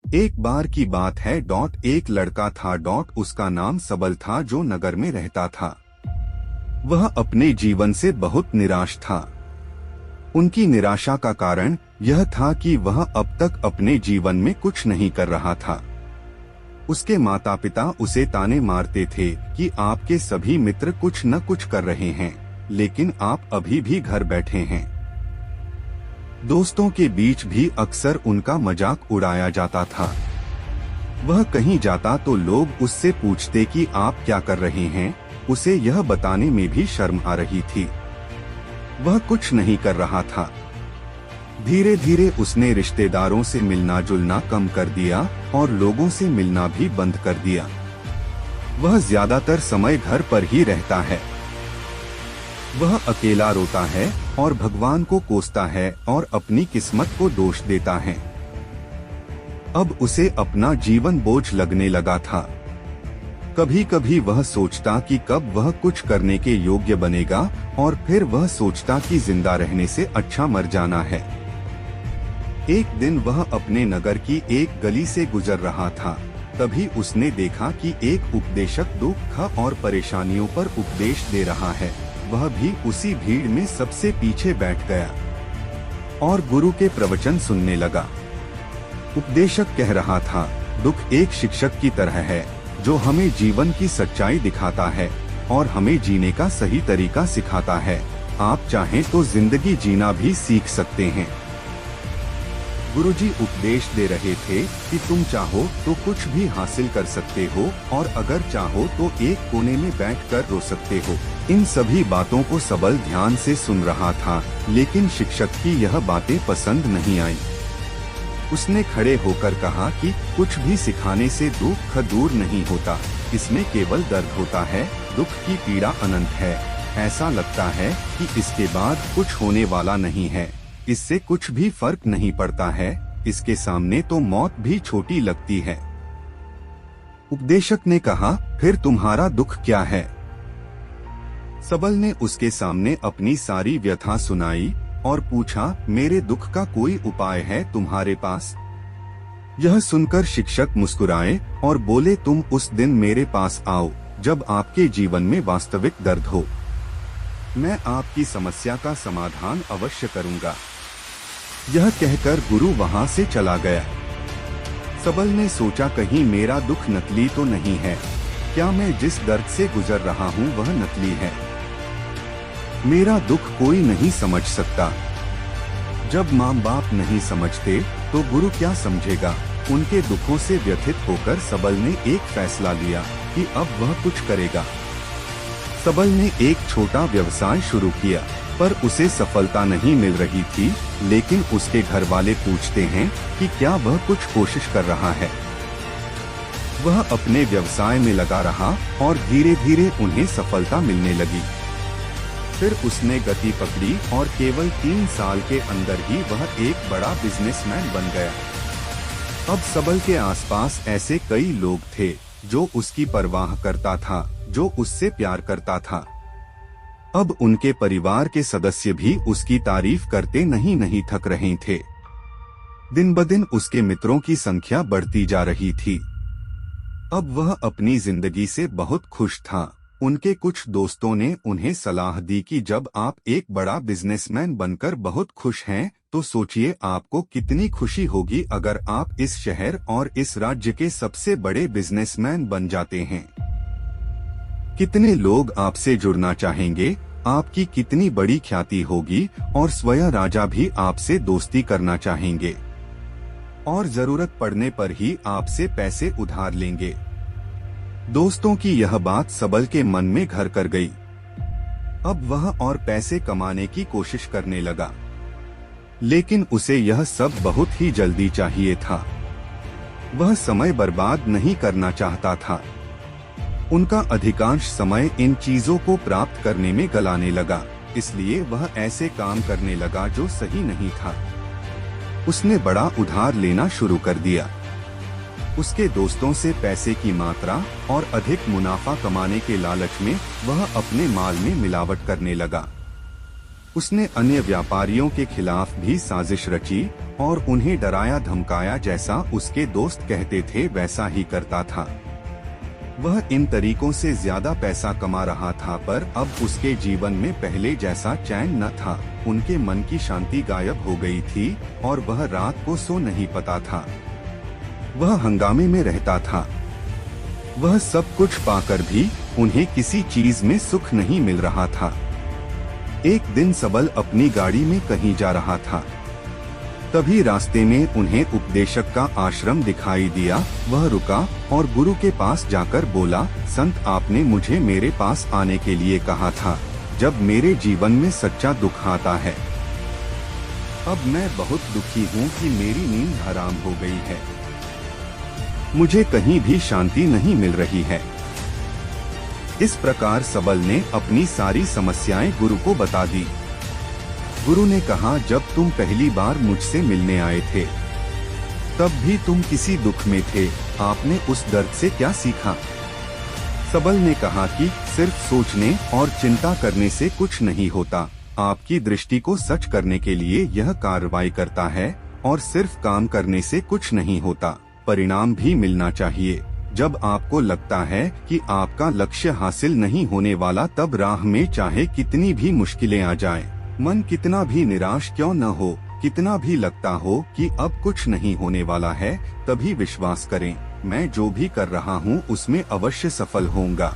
एक बार की बात है। एक लड़का था। उसका नाम सबल था, जो नगर में रहता था। वह अपने जीवन से बहुत निराश था। उनकी निराशा का कारण यह था कि वह अब तक अपने जीवन में कुछ नहीं कर रहा था। उसके माता पिता उसे ताने मारते थे कि आपके सभी मित्र कुछ न कुछ कर रहे हैं, लेकिन आप अभी भी घर बैठे हैं। दोस्तों के बीच भी अक्सर उनका मजाक उड़ाया जाता था। वह कहीं जाता तो लोग उससे पूछते कि आप क्या कर रहे हैं। उसे यह बताने में भी शर्म आ रही थी। वह कुछ नहीं कर रहा था। धीरे धीरे उसने रिश्तेदारों से मिलना जुलना कम कर दिया और लोगों से मिलना भी बंद कर दिया। वह ज्यादातर समय घर पर ही रहता है। वह अकेला रोता है और भगवान को कोसता है और अपनी किस्मत को दोष देता है। अब उसे अपना जीवन बोझ लगने लगा था। कभी कभी वह सोचता कि कब वह कुछ करने के योग्य बनेगा, और फिर वह सोचता कि जिंदा रहने से अच्छा मर जाना है। एक दिन वह अपने नगर की एक गली से गुजर रहा था। तभी उसने देखा कि एक उपदेशक दुख और परेशानियों पर उपदेश दे रहा है। वह भी उसी भीड़ में सबसे पीछे बैठ गया और गुरु के प्रवचन सुनने लगा। उपदेशक कह रहा था, दुख एक शिक्षक की तरह है जो हमें जीवन की सच्चाई दिखाता है और हमें जीने का सही तरीका सिखाता है। आप चाहें तो जिंदगी जीना भी सीख सकते हैं। गुरुजी उपदेश दे रहे थे कि तुम चाहो तो कुछ भी हासिल कर सकते हो, और अगर चाहो तो एक कोने में बैठकर रो सकते हो। इन सभी बातों को सबल ध्यान से सुन रहा था, लेकिन शिक्षक की यह बातें पसंद नहीं आई। उसने खड़े होकर कहा कि कुछ भी सिखाने से दुख दूर नहीं होता, इसमें केवल दर्द होता है। दुख की पीड़ा अनंत है। ऐसा लगता है कि इसके बाद कुछ होने वाला नहीं है। इससे कुछ भी फर्क नहीं पड़ता है। इसके सामने तो मौत भी छोटी लगती है। उपदेशक ने कहा, फिर तुम्हारा दुख क्या है? सबल ने उसके सामने अपनी सारी व्यथा सुनाई और पूछा, मेरे दुख का कोई उपाय है तुम्हारे पास? यह सुनकर शिक्षक मुस्कुराए और बोले, तुम उस दिन मेरे पास आओ जब आपके जीवन में वास्तविक दर्द हो। मैं आपकी समस्या का समाधान अवश्य करूंगा। यह कहकर गुरु वहां से चला गया। सबल ने सोचा, कहीं मेरा दुख नकली तो नहीं है? क्या मैं जिस दर्द से गुजर रहा हूँ वह नकली है? मेरा दुख कोई नहीं समझ सकता। जब माँ बाप नहीं समझते तो गुरु क्या समझेगा? उनके दुखों से व्यथित होकर सबल ने एक फैसला लिया कि अब वह कुछ करेगा। सबल ने एक छोटा व्यवसाय शुरू किया, पर उसे सफलता नहीं मिल रही थी। लेकिन उसके घर वाले पूछते हैं कि क्या वह कुछ कोशिश कर रहा है। वह अपने व्यवसाय में लगा रहा और धीरे धीरे उन्हें सफलता मिलने लगी। फिर उसने गति पकड़ी और केवल 3 साल के अंदर ही वह एक बड़ा बिजनेसमैन बन गया। अब सबल के आसपास ऐसे कई लोग थे जो उसकी परवाह करता था, जो उससे प्यार करता था। अब उनके परिवार के सदस्य भी उसकी तारीफ करते नहीं थक रहे थे। दिन ब दिन उसके मित्रों की संख्या बढ़ती जा रही थी। अब वह अपनी जिंदगी से बहुत खुश था। उनके कुछ दोस्तों ने उन्हें सलाह दी कि जब आप एक बड़ा बिजनेसमैन बनकर बहुत खुश हैं, तो सोचिए आपको कितनी खुशी होगी अगर आप इस शहर और इस राज्य के सबसे बड़े बिजनेसमैन बन जाते हैं। कितने लोग आपसे जुड़ना चाहेंगे, आपकी कितनी बड़ी ख्याति होगी, और स्वयं राजा भी आपसे दोस्ती करना चाहेंगे और जरूरत पड़ने पर ही आपसे पैसे उधार लेंगे। दोस्तों की यह बात सबल के मन में घर कर गई। अब वह और पैसे कमाने की कोशिश करने लगा, लेकिन उसे यह सब बहुत ही जल्दी चाहिए था। वह समय बर्बाद नहीं करना चाहता था। उनका अधिकांश समय इन चीजों को प्राप्त करने में गलाने लगा, इसलिए वह ऐसे काम करने लगा जो सही नहीं था। उसने बड़ा उधार लेना शुरू कर दिया। उसके दोस्तों से पैसे की मात्रा और अधिक मुनाफा कमाने के लालच में वह अपने माल में मिलावट करने लगा। उसने अन्य व्यापारियों के खिलाफ भी साजिश रची और उन्हें डराया धमकाया, जैसा उसके दोस्त कहते थे वैसा ही करता था। वह इन तरीकों से ज्यादा पैसा कमा रहा था, पर अब उसके जीवन में पहले जैसा चैन न था। उनके मन की शांति गायब हो गई थी और वह रात को सो नहीं पाता था। वह हंगामे में रहता था। वह सब कुछ पाकर भी उन्हें किसी चीज में सुख नहीं मिल रहा था। एक दिन सबल अपनी गाड़ी में कहीं जा रहा था। तभी रास्ते में उन्हें उपदेशक का आश्रम दिखाई दिया। वह रुका और गुरु के पास जाकर बोला, संत, आपने मुझे मेरे पास आने के लिए कहा था जब मेरे जीवन में सच्चा दुख आता है। अब मैं बहुत दुखी हूँ कि मेरी नींद हराम हो गई है। मुझे कहीं भी शांति नहीं मिल रही है। इस प्रकार सबल ने अपनी सारी समस्याएं गुरु को बता दी। गुरु ने कहा, जब तुम पहली बार मुझसे मिलने आए थे तब भी तुम किसी दुख में थे। आपने उस दर्द से क्या सीखा? सबल ने कहा कि सिर्फ सोचने और चिंता करने से कुछ नहीं होता। आपकी दृष्टि को सच करने के लिए यह कार्रवाई करता है और सिर्फ काम करने से कुछ नहीं होता, परिणाम भी मिलना चाहिए। जब आपको लगता है कि आपका लक्ष्य हासिल नहीं होने वाला, तब राह में चाहे कितनी भी मुश्किलें आ जाएं, मन कितना भी निराश क्यों न हो, कितना भी लगता हो कि अब कुछ नहीं होने वाला है, तभी विश्वास करें, मैं जो भी कर रहा हूँ उसमें अवश्य सफल होऊंगा।